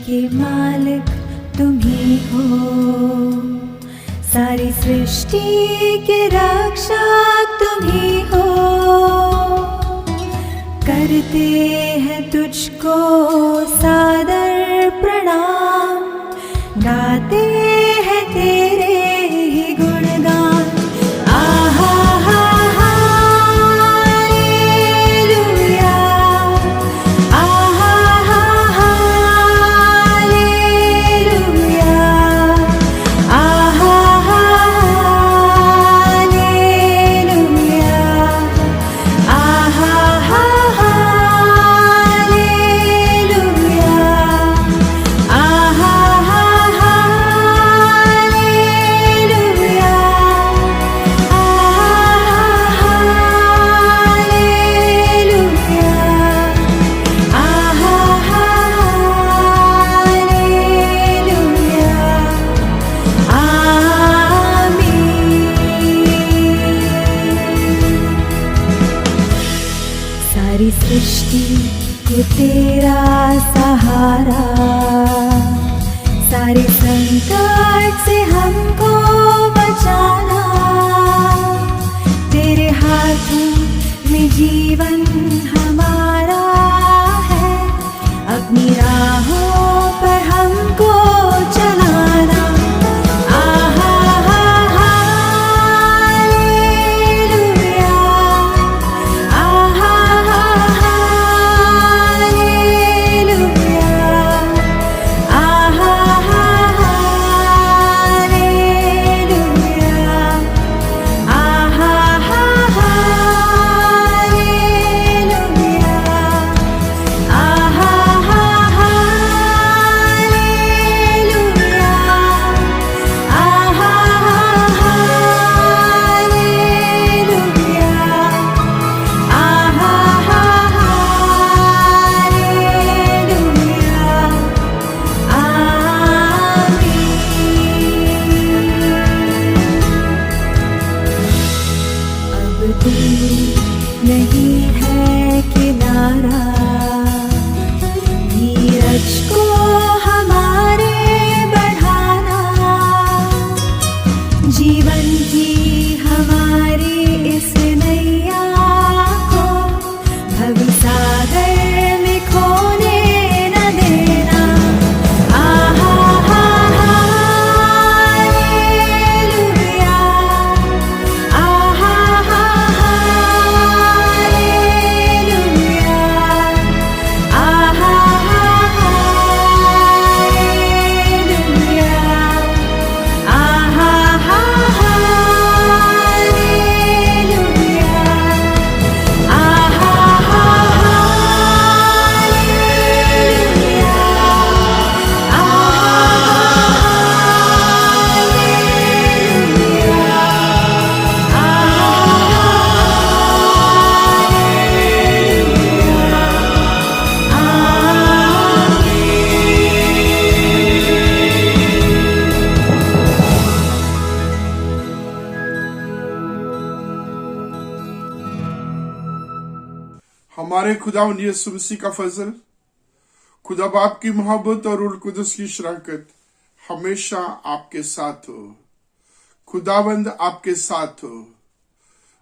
के मालिक तुम ही हो, सारी सृष्टि के रक्षक तुम ही हो। करते हैं तुझको सादर प्रणाम, गाते हैं तेरे ही गुणगान। आहा हा हा हालेलुया, आहा हा हालेलुया, आहा हा हालेलुया, आहा हा हालेलुया, आहा हा हालेलुया, आहा हालेलुया, आमीन। सारी सृष्टि को तेरा सहारा, सारे संकट से हमको बचाना। तेरे हाथों में जीवन हमारा है, अपनी राहों पर हमको चलाना। आहा हा हालेलुया, आहा हा हालेलुया, आहा हा हालेलुया, आहा हा हालेलुया, आहा हा हालेलुया, आहा हा हालेलुया, आहा हा हालेलुया, आमीन। अब दूर नहीं है किनारा, धीरज को हमारे बढ़ाना। जीवन की हमारी इस नैया को भवसागर में खोने न देना। आहा हा हालेलुया, आहा हा हालेलुया, आहा हा हालेलुया, आहा हा हालेलुया, आहा हा हालेलुया, हमारे खुदावंद यीशु मसीह का फजल, खुदा बाप की मोहब्बत और रूह कुदस की शराकत हमेशा आपके साथ हो। खुदावंद आपके साथ हो।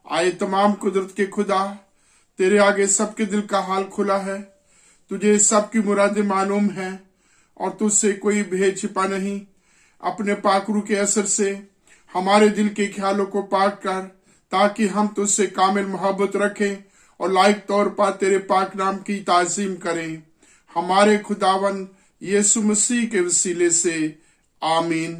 आए तमाम कुदरत के खुदा, तेरे आगे सबके दिल का हाल खुला है। तुझे सबकी मुरादें मालूम है और तुझसे कोई भेद छिपा नहीं। अपने पाकरू के असर से हमारे दिल के ख्यालों को पाक कर, ताकि हम तुझसे कामिल मोहब्बत रखें और लायक तौर पर तेरे पाक नाम की ताजीम करें। हमारे खुदावन यीशु मसीह के वसीले से आमीन।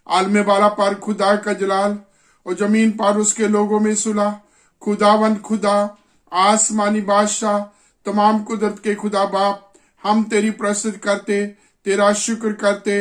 आलमे बाला पर खुदा का जलाल और जमीन पर उसके लोगों में सुलह। खुदावन खुदा, आसमानी बादशाह, तमाम कुदरत के खुदा बाप, हम तेरी प्रसिद्ध करते, तेरा शुक्र करते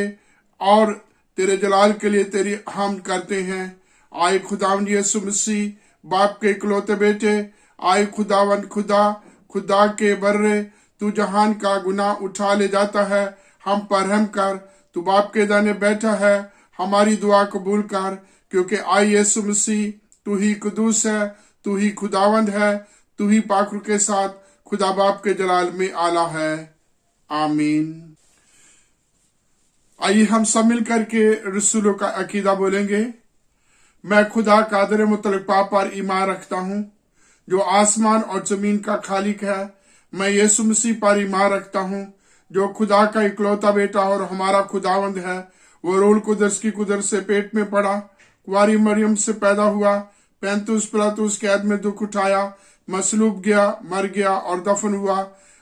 और तेरे जलाल के लिए तेरी हमद करते हैं। आए खुदावन यीशु मसीह, बाप के इकलौते बेटे, आए खुदावन खुदा, खुदा के बर्रे, तू जहान का गुनाह उठा ले जाता है। हम पर रहम कर, तू बाप के दाने बैठा है। हमारी दुआ कबूल कर, क्योंकि आई यीशु मसीह तू ही कुदूस है, तू ही खुदावंद है, तू ही पाखरू के साथ खुदा बाप के जलाल में आला है। आमीन। आइए हम सब मिल करके रसूलों का अकीदा बोलेंगे। मैं खुदा कादर मुतलक पाक पर ईमान रखता हूँ जो आसमान और जमीन का खालिक है। मैं यीशु मसीह पर ईमान रखता हूँ जो खुदा का इकलौता बेटा और हमारा खुदावंद है। वो रूह कुदस की कुदरत से पेट में पड़ा, कुंवारी मरियम से पैदा हुआ, 35 पिलातुस कैद में दुख उठाया, मसलूब गया, मर गया और दफन हुआ,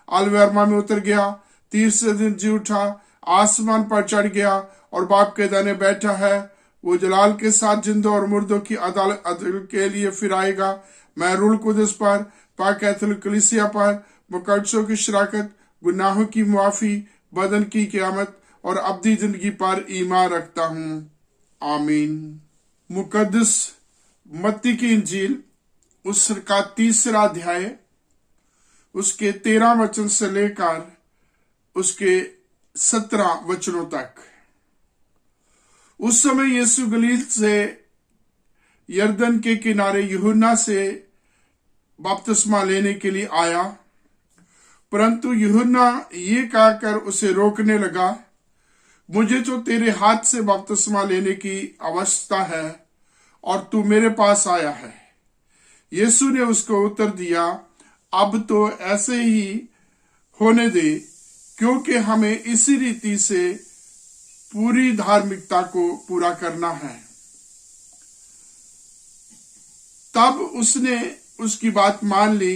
अलवेरमा में उतर गया, तीसरे दिन जी उठा, आसमान पर चढ़ गया और बाप के दाने बैठा है। वो जलाल के साथ जिंदों और मुर्दों की अदालत के लिए फिर आएगा। मैं रूह कुदस पर, पाक कैथोलिक कलीसिया पर, मुकद्दसों की शराकत, गुनाहों की मुआफी, बदन की क़यामत और अब्दी जिंदगी पर ईमान रखता हूँ। आमीन। मुकद्दस मत्ती की इंजील उसका 3रा अध्याय उसके 13 वचन से लेकर उसके 17 वचनों तक। उस समय यीशु गलील से यरदन के किनारे यूहन्ना से बपतिस्मा लेने के लिए आया, परंतु यूहन्ना ये कहकर उसे रोकने लगा, मुझे तो तेरे हाथ से बपतिस्मा लेने की आवश्यकता है और तू मेरे पास आया है। यीशु ने उसको उत्तर दिया, अब तो ऐसे ही होने दे, क्योंकि हमें इसी रीति से पूरी धार्मिकता को पूरा करना है। तब उसने उसकी बात मान ली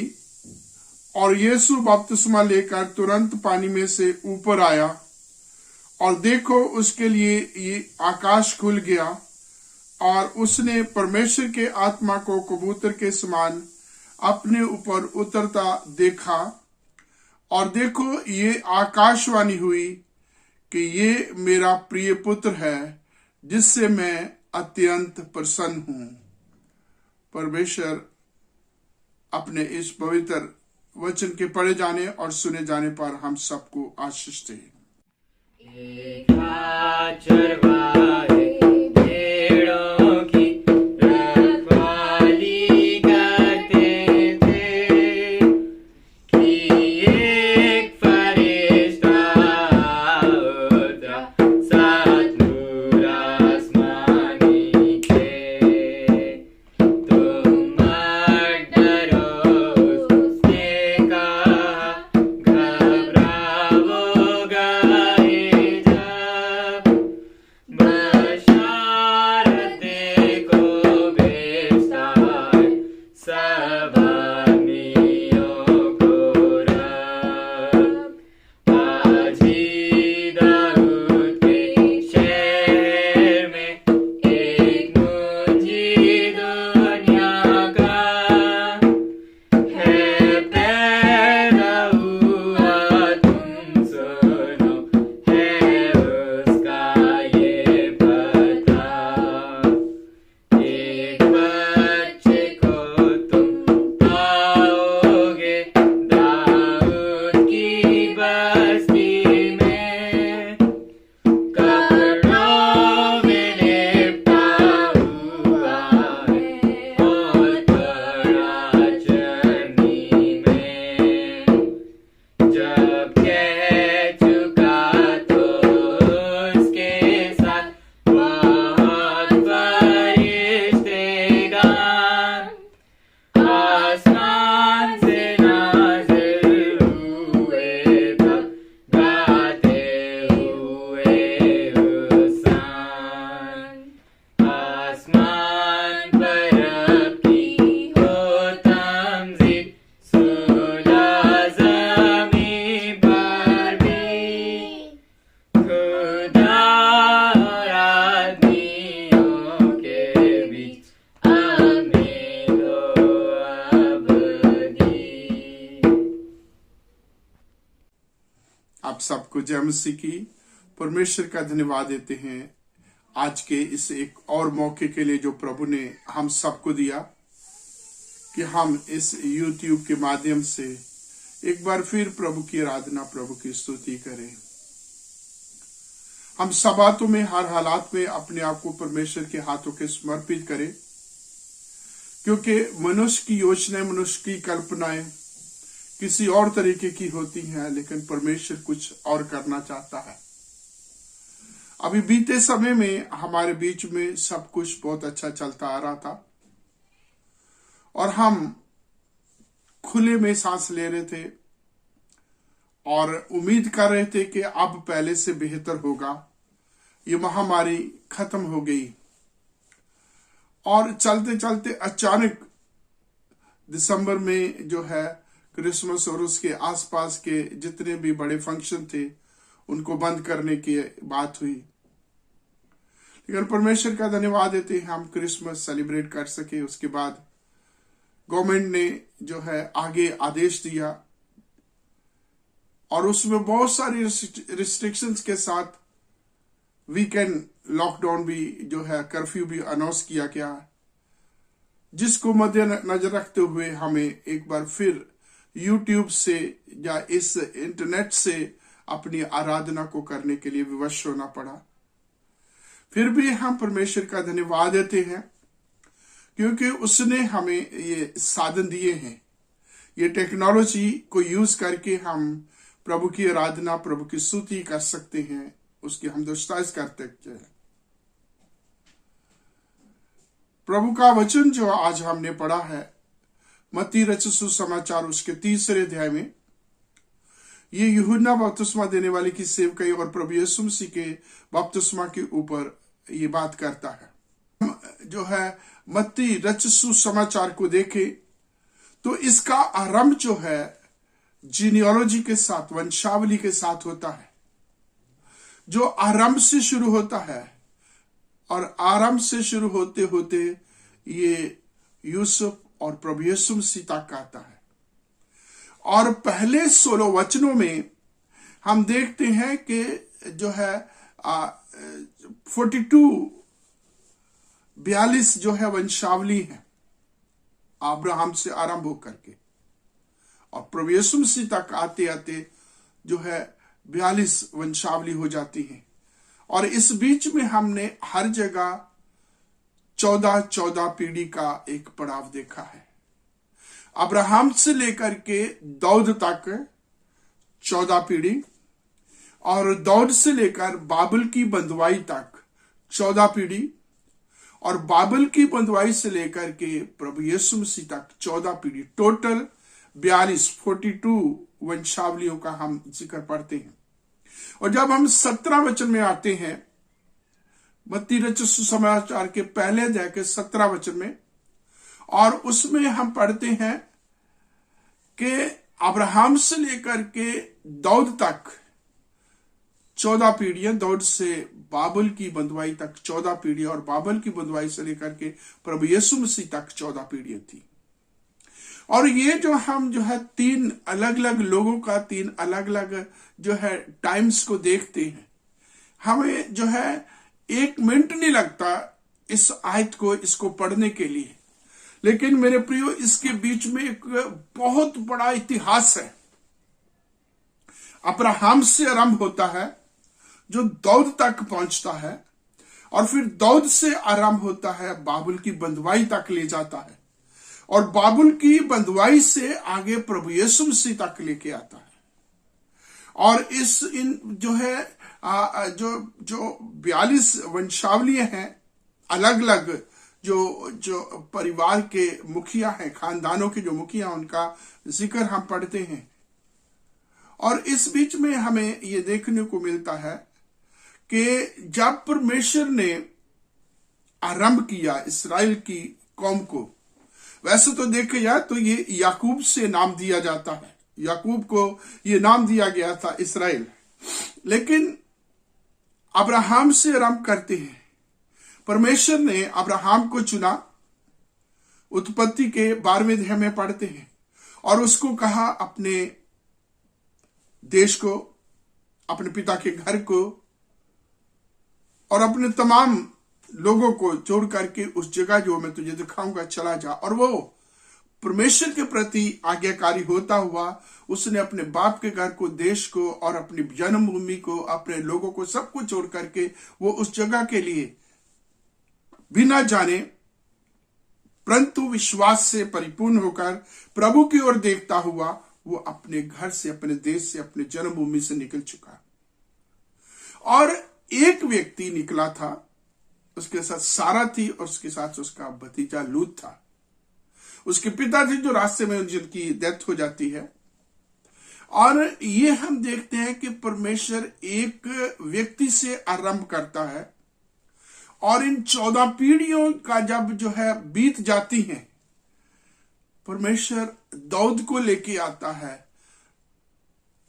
और यीशु बपतिस्मा लेकर तुरंत पानी में से ऊपर आया और देखो उसके लिए ये आकाश खुल गया और उसने परमेश्वर के आत्मा को कबूतर के समान अपने ऊपर उतरता देखा। और देखो ये आकाशवाणी हुई कि ये मेरा प्रिय पुत्र है जिससे मैं अत्यंत प्रसन्न हूं। परमेश्वर अपने इस पवित्र वचन के पढ़े जाने और सुने जाने पर हम सबको आशीष दे। आप सबको जय मसीह की। परमेश्वर का धन्यवाद देते हैं आज के इस एक और मौके के लिए जो प्रभु ने हम सबको दिया कि हम इस YouTube के माध्यम से एक बार फिर प्रभु की आराधना, प्रभु की स्तुति करें। हम सब बातों में, हर हालात में अपने आप को परमेश्वर के हाथों के समर्पित करें, क्योंकि मनुष्य की योजनाएं, मनुष्य की कल्पनाएं किसी और तरीके की होती हैं, लेकिन परमेश्वर कुछ और करना चाहता है। अभी बीते समय में हमारे बीच में सब कुछ बहुत अच्छा चलता आ रहा था और हम खुले में सांस ले रहे थे और उम्मीद कर रहे थे कि अब पहले से बेहतर होगा। ये महामारी खत्म हो गई और चलते चलते अचानक दिसंबर में जो है क्रिसमस और उसके आसपास के जितने भी बड़े फंक्शन थे उनको बंद करने की बात हुई। लेकिन परमेश्वर का धन्यवाद देते हैं हम क्रिसमस सेलिब्रेट कर सके। उसके बाद गवर्नमेंट ने जो है आगे आदेश दिया और उसमें बहुत सारी रिस्ट्रिक्शंस के साथ वीकेंड लॉकडाउन भी जो है कर्फ्यू भी अनाउंस किया गया, जिसको मद्देनजर रखते हुए हमें एक बार फिर यूट्यूब से या इस इंटरनेट से अपनी आराधना को करने के लिए विवश होना पड़ा। फिर भी हम परमेश्वर का धन्यवाद देते हैं क्योंकि उसने हमें ये साधन दिए हैं। ये टेक्नोलॉजी को यूज करके हम प्रभु की आराधना, प्रभु की स्तुति कर सकते हैं, उसकी हम दुस्ताइश करते हैं। प्रभु का वचन जो आज हमने पढ़ा है मत्ती रचित सुसमाचार उसके 3 अध्याय में, ये यूहन्ना बपतिस्मा देने वाले की सेवकाई और प्रभु यीशु मसीह के बपतिस्मा के ऊपर ये बात करता है। हम जो है मत्ती रचित सुसमाचार को देखें तो इसका आरंभ जो है जीनियोलॉजी के साथ, वंशावली के साथ होता है, जो आरंभ से शुरू होता है और आरंभ से शुरू होते होते ये यूसुफ और प्रभु यीशु मसीह तक आता है। और पहले 16 वचनों में हम देखते हैं कि जो है 42 जो है वंशावली है अब्राहम से आरंभ होकर के, और प्रभु यीशु मसीह तक आते आते जो है 42 वंशावली हो जाती है। और इस बीच में हमने हर जगह 14 पीढ़ी का एक पड़ाव देखा है। अब्राहम से लेकर के दाऊद तक 14 पीढ़ी, और दाऊद से लेकर बाबल की बंधुआई तक 14 पीढ़ी, और बाबल की बंधुआई से लेकर के प्रभु यीशु मसीह तक 14 पीढ़ी। टोटल 42 वंशावलियों का हम जिक्र पढ़ते हैं। और जब हम 17 वचन में आते हैं, मत्ती रचित सुसमाचार के पहले अध्याय के 17 वचन में, और उसमें हम पढ़ते हैं कि अब्राहम से लेकर के दाऊद तक 14 पीढ़ियां, दाऊद से बाबल की बंधुआई तक 14 पीढ़ी, और बाबल की बंधुआई से लेकर के प्रभु यीशु मसीह तक 14 पीढ़ियां थी। और ये जो हम जो है 3 अलग अलग लोगों का 3 अलग अलग जो है टाइम्स को देखते हैं, हमें जो है 1 मिनट नहीं लगता इस आयत को, इसको पढ़ने के लिए। लेकिन मेरे प्रियो, इसके बीच में एक बहुत बड़ा इतिहास है। अब्राहम से आरंभ होता है जो दाऊद तक पहुंचता है, और फिर दाऊद से आरंभ होता है बाबुल की बंधुआई तक ले जाता है, और बाबुल की बंधुआई से आगे प्रभु यीशु मसीह तक लेके आता है। और इन जो है जो 42 वंशावलियां हैं, अलग अलग जो परिवार के मुखिया हैं, खानदानों के जो मुखिया, उनका जिक्र हम पढ़ते हैं। और इस बीच में हमें ये देखने को मिलता है कि जब परमेश्वर ने आरंभ किया इसराइल की कौम को, वैसे तो देखा जाए तो ये याकूब से नाम दिया जाता है, याकूब को ये नाम दिया गया था इसराइल, लेकिन अब्राहम से आरंभ करते हैं। परमेश्वर ने अब्राहम को चुना, उत्पत्ति के 12वें अध्याय में पढ़ते हैं, और उसको कहा अपने देश को, अपने पिता के घर को और अपने तमाम लोगों को छोड़ करके उस जगह जो मैं तुझे दिखाऊंगा चला जा। और वो परमेश्वर के प्रति आज्ञाकारी होता हुआ उसने अपने बाप के घर को, देश को और अपनी जन्मभूमि को, अपने लोगों को, सबको छोड़ करके वो उस जगह के लिए बिना जाने परंतु विश्वास से परिपूर्ण होकर प्रभु की ओर देखता हुआ वो अपने घर से, अपने देश से, अपने जन्मभूमि से निकल चुका। और एक व्यक्ति निकला था, उसके साथ सारा थी और उसके साथ उसका भतीजा लूत था। उसके पिता थे जो रास्ते में जिनकी डेथ हो जाती है। और ये हम देखते हैं कि परमेश्वर एक व्यक्ति से आरंभ करता है और इन 14 पीढ़ियों का जब जो है बीत जाती हैं, परमेश्वर दाऊद को लेके आता है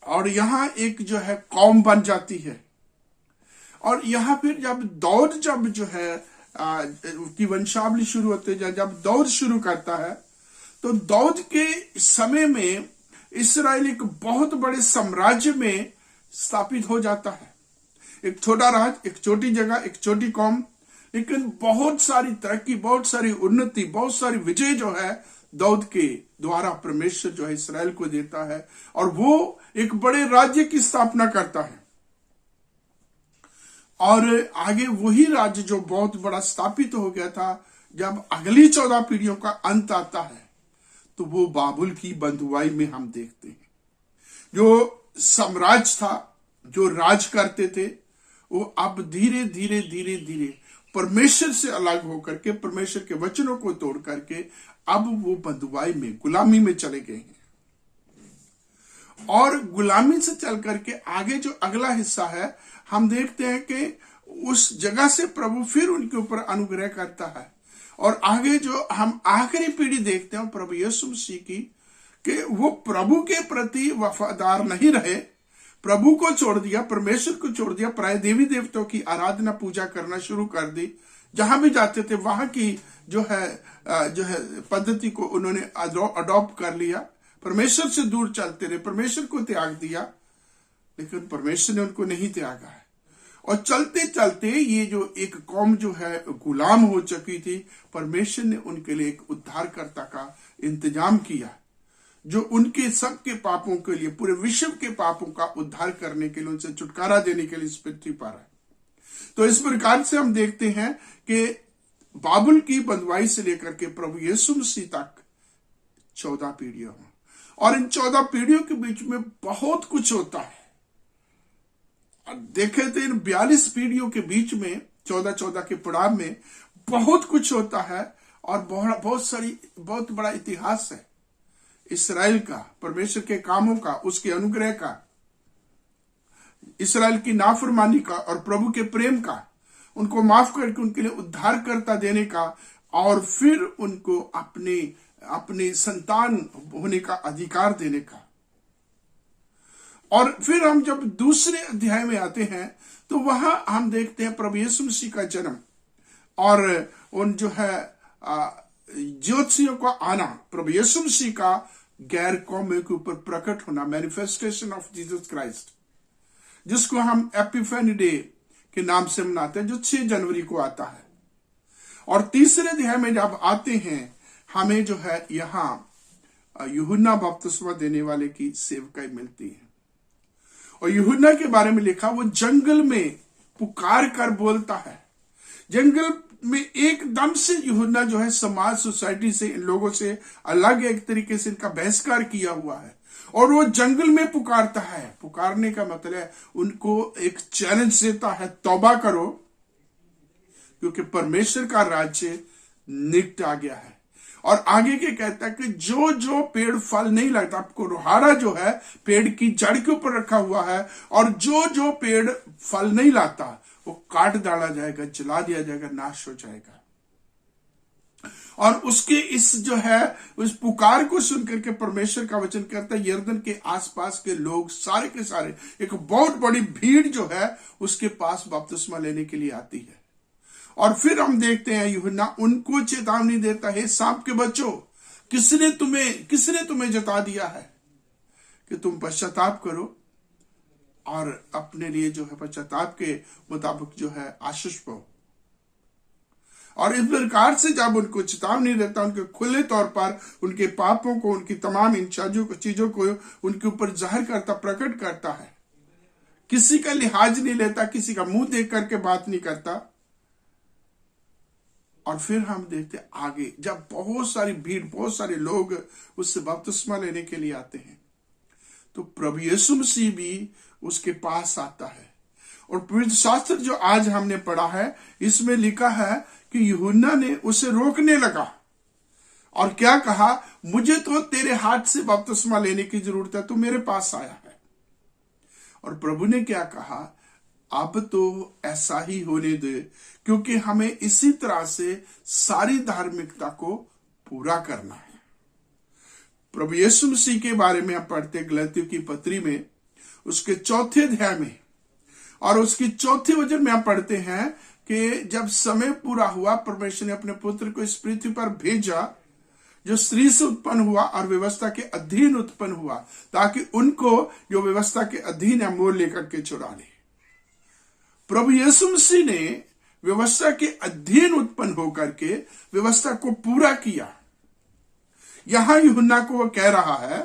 और यहां एक जो है कौम बन जाती है। और यहां फिर जब दाऊद जब जो है की वंशावली शुरू होती है, जब दाऊद शुरू करता है, तो दाऊद के समय में इस्राएल एक बहुत बड़े साम्राज्य में स्थापित हो जाता है। एक छोटा राज, एक छोटी जगह, एक छोटी कौम, लेकिन बहुत सारी तरक्की, बहुत सारी उन्नति, बहुत सारी विजय जो है दाऊद के द्वारा परमेश्वर जो है इस्राएल को देता है और वो एक बड़े राज्य की स्थापना करता है। और आगे वही राज्य जो बहुत बड़ा स्थापित हो गया था, जब अगली 14 पीढ़ियों का अंत आता है, तो वो बाबुल की बंधुआई में हम देखते हैं। जो साम्राज्य था, जो राज करते थे, वो अब धीरे धीरे धीरे धीरे परमेश्वर से अलग होकर के, परमेश्वर के वचनों को तोड़ करके अब वो बंधुआई में, गुलामी में चले गए हैं। और गुलामी से चल करके आगे जो अगला हिस्सा है, हम देखते हैं कि उस जगह से प्रभु फिर उनके ऊपर अनुग्रह करता है। और आगे जो हम आखिरी पीढ़ी देखते हैं प्रभु यीशु मसीह की, कि वो प्रभु के प्रति वफादार नहीं रहे, प्रभु को छोड़ दिया, परमेश्वर को छोड़ दिया, प्राय देवी देवताओं की आराधना पूजा करना शुरू कर दी। जहां भी जाते थे वहां की जो है पद्धति को उन्होंने अडॉप्ट कर लिया, परमेश्वर से दूर चलते रहे, परमेश्वर को त्याग दिया, लेकिन परमेश्वर ने उनको नहीं त्यागा है। और चलते चलते ये जो एक कौम जो है गुलाम हो चुकी थी, परमेश्वर ने उनके लिए एक उद्धारकर्ता का इंतजाम किया, जो उनके सबके पापों के लिए, पूरे विश्व के पापों का उद्धार करने के लिए, उनसे छुटकारा देने के लिए इस पृथ्वी पर है। तो इस प्रकार से हम देखते हैं कि बाबुल की बंधुआई से लेकर के प्रभु यीशु मसीह तक 14 पीढ़ियां हैं, और इन 14 पीढ़ियों के बीच में बहुत कुछ होता है। देखे तो इन 42 पीढ़ियों के बीच में 14-14 के पड़ाव में बहुत कुछ होता है और बहुत बड़ा इतिहास है इस्राएल का, परमेश्वर के कामों का, उसके अनुग्रह का, इस्राएल की नाफरमानी का और प्रभु के प्रेम का, उनको माफ करके उनके लिए उद्धारकर्ता देने का, और फिर उनको अपने संतान होने का अधिकार देने का। और फिर हम जब दूसरे अध्याय में आते हैं तो वहां हम देखते हैं प्रभु यीशु मसीह का जन्म और उन जो है ज्योतिषियों का आना, प्रभु यीशु मसीह का गैर कौमों के ऊपर प्रकट होना, मैनिफेस्टेशन ऑफ जीसस क्राइस्ट, जिसको हम एपिफेनी डे के नाम से मनाते हैं, जो 6 जनवरी को आता है। और तीसरे अध्याय में जब आते हैं, हमें जो है यहाँ यूहन्ना बपतिस्मा देने वाले की सेवकाई मिलती है। और यूहन्ना के बारे में लिखा, वो जंगल में पुकार कर बोलता है। जंगल में एकदम से यूहन्ना जो है समाज, सोसाइटी से, इन लोगों से अलग, एक तरीके से इनका बहिष्कार किया हुआ है, और वो जंगल में पुकारता है। पुकारने का मतलब है उनको एक चैलेंज देता है, तौबा करो, क्योंकि परमेश्वर का राज्य निकट आ गया है। और आगे के कहता है कि जो जो पेड़ फल नहीं लगता, आपको रोहाड़ा जो है पेड़ की जड़ के ऊपर रखा हुआ है, और जो जो पेड़ फल नहीं लाता वो काट डाला जाएगा, जला दिया जाएगा, नाश हो जाएगा। और उसके इस जो है उस पुकार को सुनकर के परमेश्वर का वचन कहता है, यरदन के आसपास के लोग सारे के सारे, एक बहुत बड़ी भीड़ जो है उसके पास बपतिस्मा लेने के लिए आती है। और फिर हम देखते हैं यूहन्ना उनको चेतावनी देता है, सांप के बच्चों, किसने तुम्हें जता दिया है कि तुम पश्चाताप करो और अपने लिए जो है पश्चाताप के मुताबिक जो है आशीष पाओ। और इस प्रकार से जब उनको चेतावनी देता, उनके खुले तौर पर उनके पापों को, उनकी तमाम इन चीजों को उनके ऊपर जाहिर करता, प्रकट करता है, किसी का लिहाज नहीं लेता, किसी का मुंह देख करके बात नहीं करता। और फिर हम देखते आगे, जब बहुत सारी भीड़, बहुत सारे लोग उससे बपतिस्मा लेने के लिए आते हैं, तो प्रभु यीशु मसीह भी उसके पास आता है और पवित्र शास्त्र जो आज हमने पढ़ा है, इसमें लिखा है कि यूहन्ना ने उसे रोकने लगा और क्या कहा, मुझे तो तेरे हाथ से बपतिस्मा लेने की जरूरत है, तू मेरे पास आया है। और प्रभु ने क्या कहा, अब तो ऐसा ही होने दे, क्योंकि हमें इसी तरह से सारी धार्मिकता को पूरा करना है। प्रभु यीशु मसीह के बारे में हम पढ़ते गलातियों की पत्री में, उसके 4 अध्याय में और उसकी 4 वचन में हम पढ़ते हैं कि जब समय पूरा हुआ, परमेश्वर ने अपने पुत्र को इस पृथ्वी पर भेजा, जो स्त्री से उत्पन्न हुआ और व्यवस्था के अधीन उत्पन्न हुआ, ताकि उनको जो व्यवस्था के अधीन है मोल लेकर के छुड़ा ले। प्रभु यीशु मसीह ने व्यवस्था के अधीन उत्पन्न होकर के व्यवस्था को पूरा किया। यहां यूहन्ना को वो कह रहा है,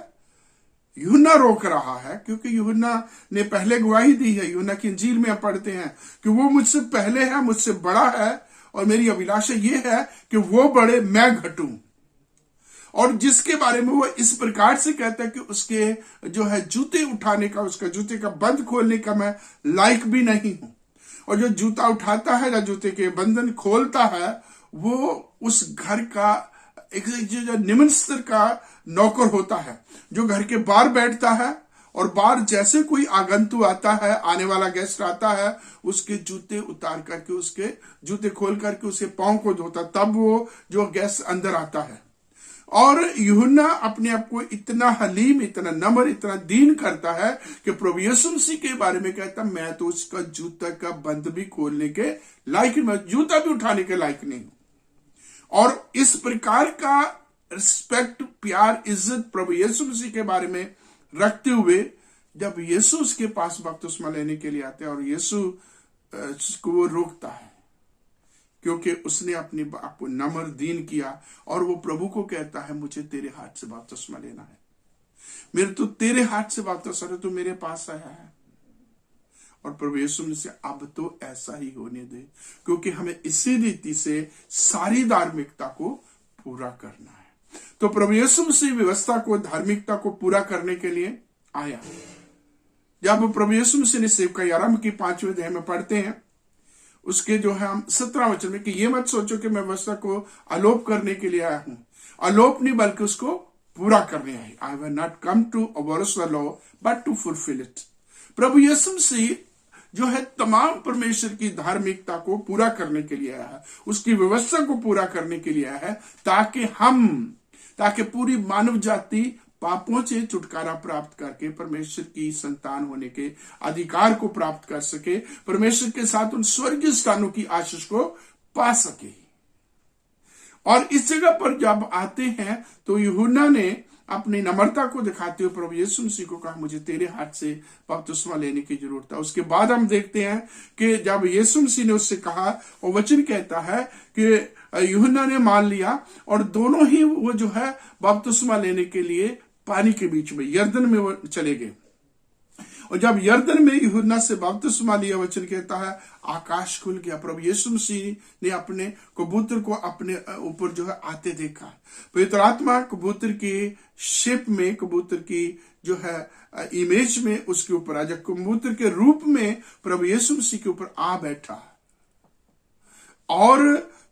यूहन्ना रोक रहा है, क्योंकि यूहन्ना ने पहले गवाही दी है। यूहन्ना की इंजील में हम पढ़ते हैं कि वो मुझसे पहले है, मुझसे बड़ा है, और मेरी अभिलाषा ये है कि वो बढ़े, मैं घटूं। और जिसके बारे में वो इस प्रकार से कहता है कि उसके जो है जूते उठाने का, उसका जूते का बंद खोलने का मैं लायक भी नहीं हूं। और जो जूता उठाता है या जूते के बंधन खोलता है, वो उस घर का एक जो निम्न स्तर का नौकर होता है, जो घर के बाहर बैठता है और बाहर जैसे कोई आगंतु आता है, आने वाला गेस्ट आता है, उसके जूते उतार करके, उसके जूते खोल करके उसके पांव को धोता, तब वो जो गेस्ट अंदर आता है। और यूहन्ना अपने आप को इतना हलीम, इतना नम्र, इतना दीन करता है कि प्रभु यीशु मसीह के बारे में कहता, मैं तो उसका जूता का बंद भी खोलने के लायक, मैं जूता भी उठाने के लायक नहीं हूं। और इस प्रकार का रिस्पेक्ट, प्यार, इज्जत प्रभु यीशु मसीह के बारे में रखते हुए जब यीशु उसके पास बपतिस्मा लेने के लिए आते हैं और यीशु को वो रोकता है, क्योंकि उसने अपने बाप को नम्र दीन किया और वो प्रभु को कहता है, मुझे तेरे हाथ से बपतिस्मा लेना है, मेरे तो तेरे हाथ से बपतिस्मा, तो मेरे पास आया है। और प्रभु यीशु ने से अब तो ऐसा ही होने दे, क्योंकि हमें इसी रीति से सारी धार्मिकता को पूरा करना है। तो प्रभु यीशु मसीह व्यवस्था को, धार्मिकता को पूरा करने के लिए आया। जब प्रभु यीशु मसीह ने सेवकाई आरंभ की 5वें अध्याय में पढ़ते हैं, उसके जो है हम 17 वचन में कि ये मत सोचो कि मैं व्यवस्था को आलोप करने के लिए आया हूं, आलोप नहीं बल्कि उसको पूरा करने आया। I have not come to abolish the law but to fulfil it. प्रभु यीशु मसीह जो है तमाम परमेश्वर की धार्मिकता को पूरा करने के लिए आया है, उसकी व्यवस्था को पूरा करने के लिए आया है, ताकि पूरी मानव जाति पापों से छुटकारा प्राप्त करके परमेश्वर की संतान होने के अधिकार को प्राप्त कर सके, परमेश्वर के साथ उन स्वर्गीय स्थानों की आशीष को पा सके। और इस जगह पर जब आते हैं तो यूहन्ना ने अपनी नम्रता को दिखाते हुए प्रभु यीशु मसीह को कहा, मुझे तेरे हाथ से बपतिस्मा लेने की जरूरत है। उसके बाद हम देखते हैं कि जब यीशु मसीह ने उससे कहा, और वचन कहता है कि यूहन्ना ने मान लिया और दोनों ही वो जो है बपतिस्मा लेने के लिए पानी के बीच में यरदन में वो चले गए। और जब यरदन में यूहन्ना से बपतिस्मा लिया, वचन कहता है आकाश खुल गया। प्रभु यीशु मसीह ने अपने कबूतर को अपने ऊपर जो है आते देखा। पवित्र आत्मा कबूतर की शेप में, कबूतर की जो है इमेज में उसके ऊपर आ, जब कबूतर के रूप में प्रभु यीशु मसीह के ऊपर आ बैठा और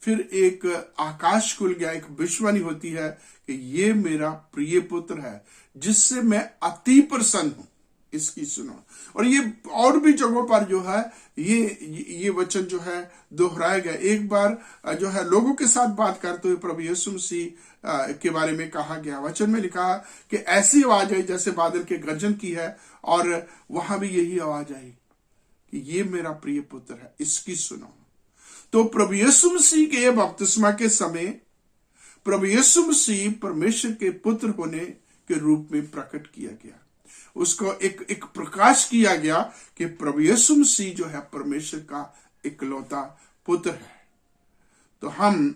फिर एक आकाश खुल गया। एक विश्वानी होती है कि ये मेरा प्रिय पुत्र है जिससे मैं अति प्रसन्न हूं, इसकी सुनो। और ये और भी जगहों पर जो है ये वचन जो है दोहराया गया। एक बार जो है लोगों के साथ बात करते हुए प्रभु यीशु मसीह के बारे में कहा गया, वचन में लिखा कि ऐसी आवाज आई जैसे बादल के गर्जन की है, और वहां भी यही आवाज आई कि ये मेरा प्रिय पुत्र है, इसकी सुनो। तो प्रभु यीशु मसीह के बपतिस्मा के समय प्रभु यीशु मसीह परमेश्वर के पुत्र होने के रूप में प्रकट किया गया। उसको एक प्रकाश किया गया कि प्रभु यीशु मसीह जो है परमेश्वर का इकलौता पुत्र है। तो हम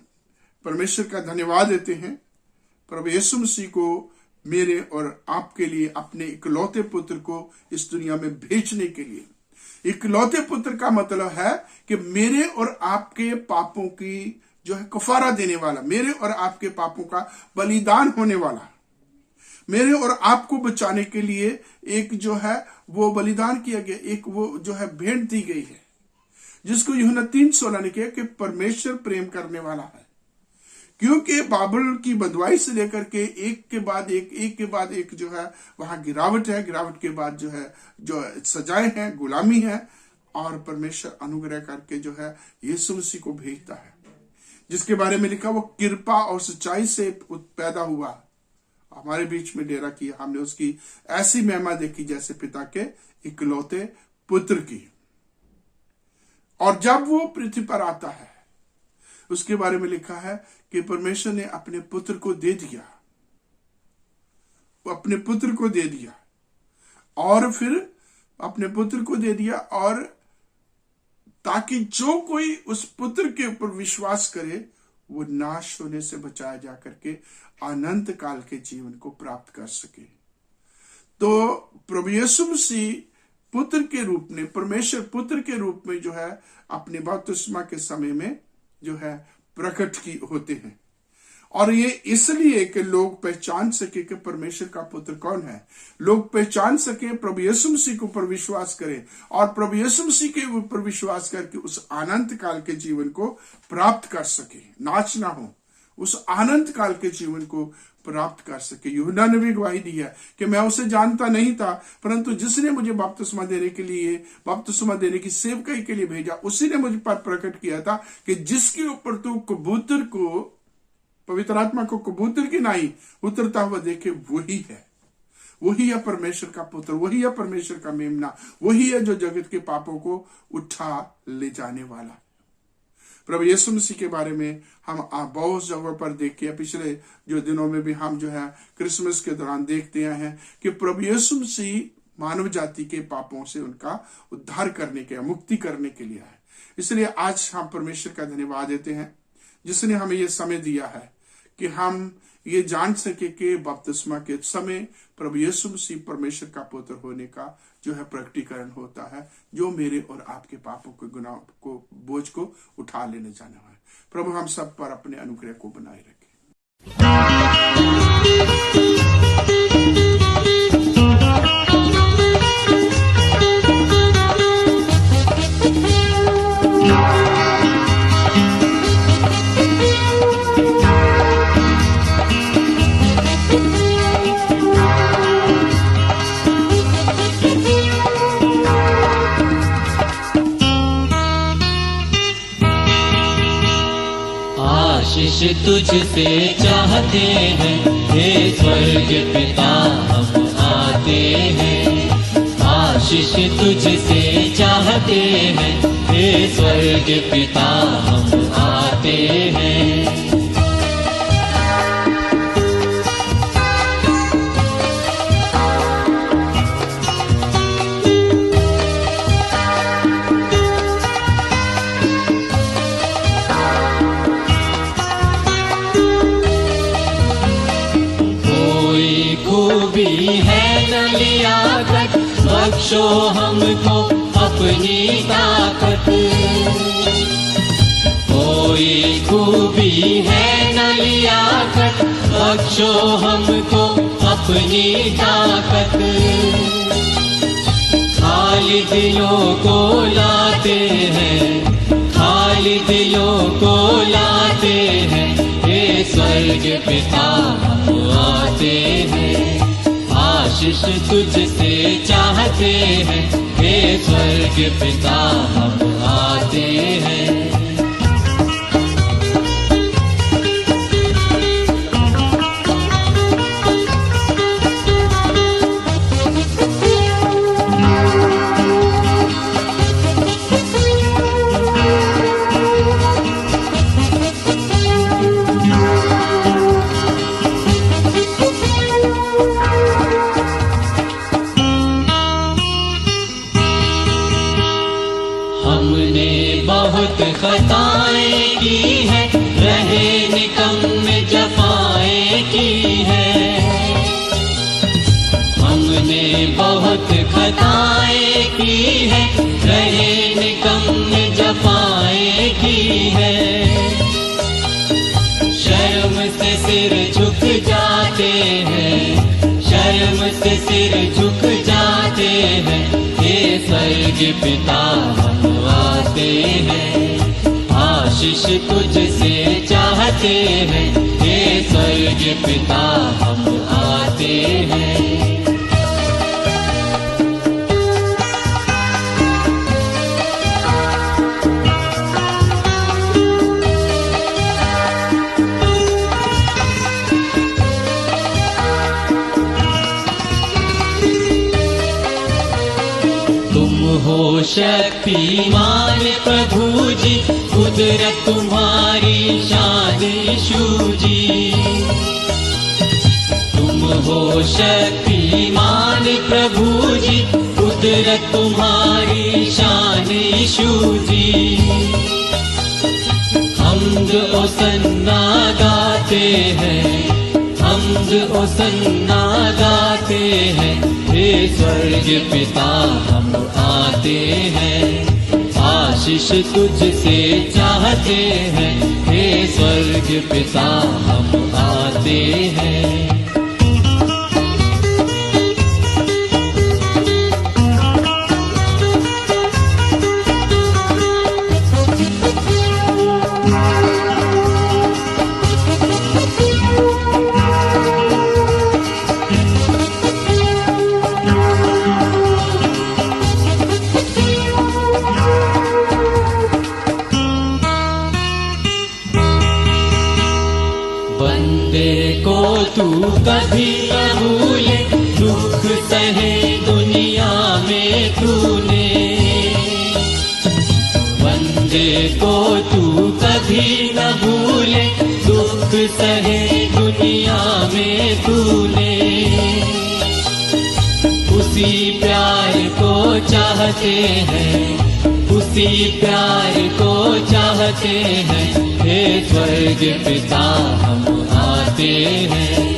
परमेश्वर का धन्यवाद देते हैं प्रभु यीशु मसीह को मेरे और आपके लिए, अपने इकलौते पुत्र को इस दुनिया में भेजने के लिए। इकलौते पुत्र का मतलब है कि मेरे और आपके पापों की जो है कफारा देने वाला, मेरे और आपके पापों का बलिदान होने वाला। मेरे और आपको बचाने के लिए एक जो है वो बलिदान किया गया, एक वो जो है भेंट दी गई है, जिसको यूहन्ना 3:16 ने किया कि परमेश्वर प्रेम करने वाला है। क्योंकि बाबुल की बदवाई से लेकर के एक के बाद एक जो है वहां गिरावट है, गिरावट के बाद जो है जो सजाएं हैं, गुलामी है, और परमेश्वर अनुग्रह करके जो है यीशु मसीह को भेजता है, जिसके बारे में लिखा वो कृपा और सच्चाई से पैदा हुआ, हमारे बीच में डेरा किया, हमने उसकी ऐसी महिमा देखी जैसे पिता के इकलौते पुत्र की। और जब वो पृथ्वी पर आता है, उसके बारे में लिखा है कि परमेश्वर ने अपने पुत्र को दे दिया, अपने पुत्र को दे दिया, और फिर अपने पुत्र को दे दिया, और ताकि जो कोई उस पुत्र के ऊपर विश्वास करे वो नाश होने से बचाया जा करके अनंत काल के जीवन को प्राप्त कर सके। तो प्रभु यीशु मसीह पुत्र के रूप में, परमेश्वर पुत्र के रूप में जो है अपने बपतिस्मा के समय में जो है प्रकट की होते हैं, और ये इसलिए कि लोग पहचान सके कि परमेश्वर का पुत्र कौन है, लोग पहचान सके, प्रभु यीशु मसीह के ऊपर विश्वास करें, और प्रभु यीशु मसीह के ऊपर विश्वास करके उस अनंत काल के जीवन को प्राप्त कर सके, नाश ना हो, उस अनंत काल के जीवन को प्राप्त कर सके। यूहन्ना ने भी गवाही दी है कि मैं उसे जानता नहीं था, परंतु जिसने मुझे बपतिस्मा देने के लिए, बपतिस्मा देने की सेवकाई के लिए भेजा, उसी ने मुझे पर प्रकट किया था कि जिसके ऊपर तू कबूतर को, पवित्र आत्मा को कबूतर की नाई उतरता हुआ देखे, वही है परमेश्वर का पुत्र, वही है परमेश्वर का मेमना, वही है जो जगत के पापों को उठा ले जाने वाला। प्रभु यीशु मसीह के बारे में हम बहुत जगह पर देखे, पिछले जो दिनों में भी हम जो है क्रिसमस के दौरान देखते हैं कि प्रभु यीशु मसीह मानव जाति के पापों से उनका उद्धार करने के, मुक्ति करने के लिए है। इसलिए आज हम परमेश्वर का धन्यवाद देते हैं जिसने हमें ये समय दिया है कि हम ये जान सके कि बपतिस्मा के समय प्रभु यीशु मसीह परमेश्वर का पुत्र होने का जो है प्रकटीकरण होता है, जो मेरे और आपके पापों के गुनाह को, बोझ को उठा लेने जाना है। प्रभु हम सब पर अपने अनुग्रह को बनाए रखे। आशीष तुझसे चाहते हैं, हे स्वर्ग पिता हम आते हैं। आशीष तुझसे चाहते हैं, हे स्वर्ग पिता हम आते हैं। खूबी है न लिया कर, बख्शो हमको अपनी ताकत। कोई खूबी है न लिया कर, बख्शो हमको अपनी ताकत। खाली दिलों को लाते हैं, खाली दिलों को लाते हैं, हे स्वर्ग पिता हम आते हैं। आशीष तुझसे चाहते हैं, हे स्वर्ग पिता हम आते हैं। बहुत खताएं की है, रहे निकम्मे जफाएं की है। हमने बहुत खताएं की है, रहे निकम्मे जफाएं की है। शर्म से सिर झुक जाते हैं, स्वयं से सिर झुक जाते हैं, हे स्वर्ग पिता हम आते हैं। आशीष तुझसे चाहते हैं, हे स्वर्ग पिता हम आते हैं। हो शक्तिमान प्रभु जी, कुदरत तुम्हारी शान यीशु जी। तुम हो शक्तिमान प्रभु जी, कुदरत तुम्हारी शान यीशु जी। हम्द ओसन्ना गाते हैं, हम्द ओसन्ना गाते हैं, हे स्वर्ग पिता हम आते हैं। आशीष तुझसे चाहते हैं, हे स्वर्ग पिता हम आते हैं। तू कभी न भूले, दुख सहे दुनिया में तूने। बंदे को तू कभी न भूले, दुख सहे दुनिया में तूने। उसी प्यार को चाहते हैं, उसी प्यार को चाहते हैं, हे स्वर्ग पिता हम आते हैं।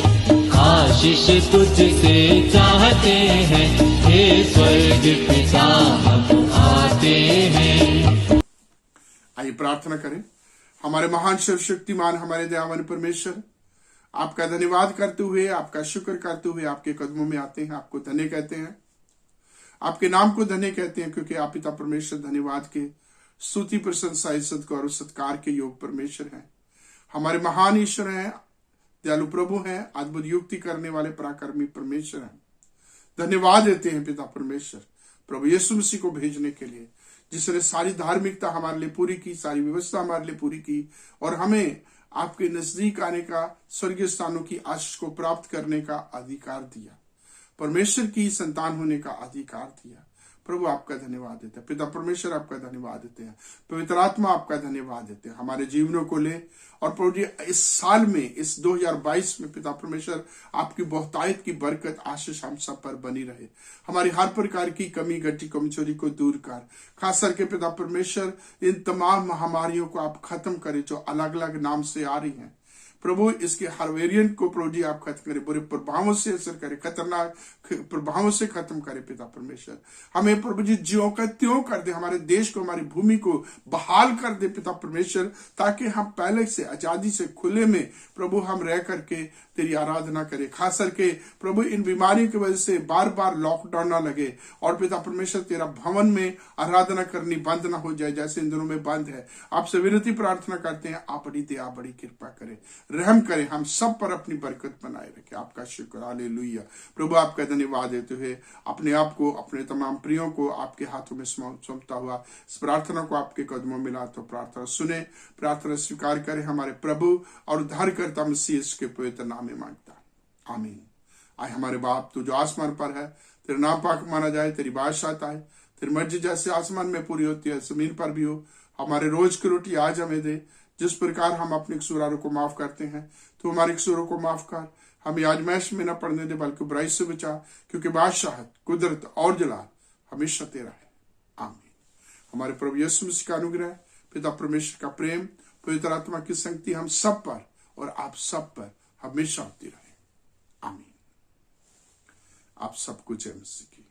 आशीष तुझसे चाहते हैं, हे स्वर्ग पिता हम आते हैं। आइए प्रार्थना करें। हमारे महान सर्वशक्तिमान हमारे दयावान परमेश्वर, आपका धन्यवाद करते हुए, आपका शुक्र करते हुए आपके कदमों में आते हैं। आपको धन्य कहते हैं, आपके नाम को धन्य कहते हैं, क्योंकि आप पिता परमेश्वर धन्यवाद के, स्तुति प्रशंसा इज्जत गौरव सत्कार के योग परमेश्वर हैं। हमारे महान ईश्वर हैं, दयालु प्रभु हैं, अद्भुत युक्ति करने वाले पराक्रमी परमेश्वर हैं। धन्यवाद देते हैं पिता परमेश्वर प्रभु यीशु मसीह को भेजने के लिए, जिसने सारी धार्मिकता हमारे लिए पूरी की, सारी व्यवस्था हमारे लिए पूरी की और हमें आपके नजदीक आने का, स्वर्गीय स्थानों की आशीष को प्राप्त करने का अधिकार दिया, परमेश्वर की संतान होने का अधिकार दिया। प्रभु आपका धन्यवाद देते हैं, पिता परमेश्वर आपका धन्यवाद देते हैं, पवित्र आत्मा आपका धन्यवाद देते हैं। हमारे जीवनों को ले और प्रभु जी इस साल में, इस 2022 में पिता परमेश्वर आपकी बहुतायत की बरकत आशीष हम सब पर बनी रहे। हमारी हर प्रकार की कमी गटी कमजोरी को दूर कर, खास करके पिता परमेश्वर इन तमाम महामारियों को आप खत्म करें जो अलग अलग नाम से आ रही हैं। प्रभु इसके हर वेरिएंट को प्रभु जी आप खत्म करें, बुरे प्रभावों से असर करें, खतरनाक प्रभावों से खत्म करें। पिता परमेश्वर हमें प्रभु जी ज्यों का त्यों कर दे, हमारे देश को, हमारी भूमि को बहाल कर दे पिता परमेश्वर, ताकि हम पहले से आजादी से खुले में प्रभु हम रह करके तेरी आराधना करें। खास करके प्रभु इन बीमारियों की वजह से बार बार लॉकडाउन ना लगे और पिता परमेश्वर तेरा भवन में आराधना करनी बंद ना हो जाए जैसे इन दिनों में बंद है। आपसे विनती प्रार्थना करते हैं, आप बड़ी दया बड़ी कृपा करें, रहम करें, हम सब पर अपनी बरकत बनाए रखें। आपका शुक्र, हालेलुया। प्रभु आपका धन्यवाद देते हुए अपने आप को, अपने तमाम प्रियों को आपके हाथों में सौंपता हुआ इस प्रार्थना को आपके कदमों में ला, तो प्रार्थना सुने, प्रार्थना स्वीकार करें। हमारे प्रभु और उद्धारकर्ता मसीह के पवित्र नाम में मांगता, आमीन। आए हमारे बाप तू जो आसमान पर है, तेरा नाम पाक माना जाए, तेरी बादशाहत आए, तेरी मर्जी जैसे आसमान में पूरी होती है जमीन पर भी हो। हमारे रोज की रोटी आज हमें दे, जिस प्रकार हम अपने कसूरों को माफ करते हैं, तो हमारे कसूरों को माफ कर, हमें आजमाइश में न पड़ने दे, बल्कि बुराई से बचा, क्योंकि बादशाहत, कुदरत और जलाल हमेशा तेरा है, आमीन। हमारे प्रभु यीशु मसीह का अनुग्रह, पिता परमेश्वर का प्रेम, पवित्र आत्मा की संगति हम सब पर और आप सब पर हमेशा होती रहे, आमीन। आप सबको जय मसीह की।